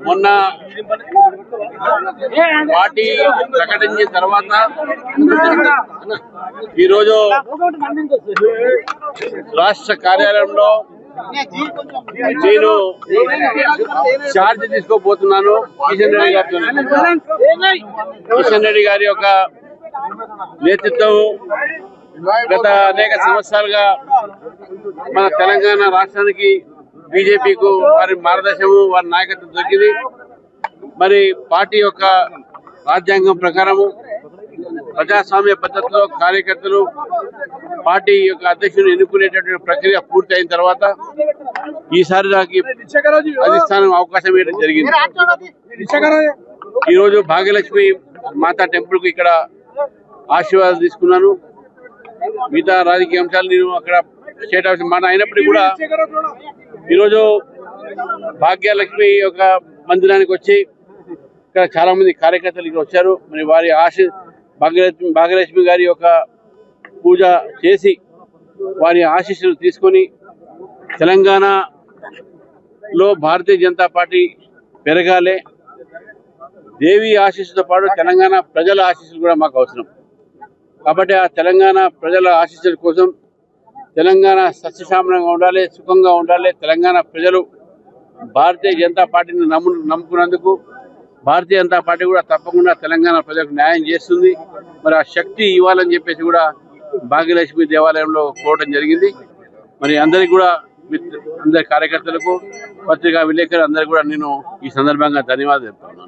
మొన్న పార్టీ ప్రకటించిన తర్వాత ఈరోజు రాష్ట్ర కార్యాలయంలో నేను ఛార్జ్ తీసుకోబోతున్నాను. కిషన్ రెడ్డి గారి యొక్క నేతృత్వం గత అనేక సంవత్సరాలుగా మన తెలంగాణ రాష్ట్రానికి బీజేపీకు వారి మార్గదర్శనము వారి నాయకత్వం దొరికింది. మరి పార్టీ యొక్క రాజ్యాంగం ప్రకారము ప్రజాస్వామ్య పద్ధతిలో కార్యకర్తలు పార్టీ యొక్క అధ్యక్షుని ఎన్నుకునేటటువంటి ప్రక్రియ పూర్తి అయిన తర్వాత ఈసారి నాకు అధిష్టానం అవకాశం ఇవ్వడం జరిగింది. ఈరోజు భాగ్యలక్ష్మి మాతా టెంపుల్ కు ఇక్కడ ఆశీర్వాదం తీసుకున్నాను. మిగతా రాజకీయ అంశాలు నేను అక్కడ స్టేట్ హౌస్ మాట అయినప్పటికీ కూడా ఈరోజు భాగ్యలక్ష్మి యొక్క మందిరానికి వచ్చి ఇక్కడ చాలా మంది కార్యకర్తలు ఇక్కడ వచ్చారు. మరి వారి భాగ్యలక్ష్మి గారి యొక్క పూజ చేసి వారి ఆశీస్సులు తీసుకొని తెలంగాణలో భారతీయ జనతా పార్టీ పెరగాలి. దేవి ఆశీస్సుతో పాటు తెలంగాణ ప్రజల ఆశీస్సులు కూడా మాకు అవసరం. కాబట్టి ఆ తెలంగాణ ప్రజల ఆశీస్సుల కోసం తెలంగాణ సస్యశ్యామలంగా ఉండాలి, సుఖంగా ఉండాలి. తెలంగాణ ప్రజలు భారతీయ జనతా పార్టీని నమ్ముకున్నందుకు భారతీయ జనతా పార్టీ కూడా తప్పకుండా తెలంగాణ ప్రజలకు న్యాయం చేస్తుంది. మరి ఆ శక్తి ఇవ్వాలని చెప్పేసి కూడా భాగ్యలక్ష్మి దేవాలయంలో కోరడం జరిగింది. మరి అందరికీ కూడా అందరి కార్యకర్తలకు పత్రికా విలేకరులు అందరికీ కూడా నేను ఈ సందర్భంగా ధన్యవాదాలు చెప్తున్నాను.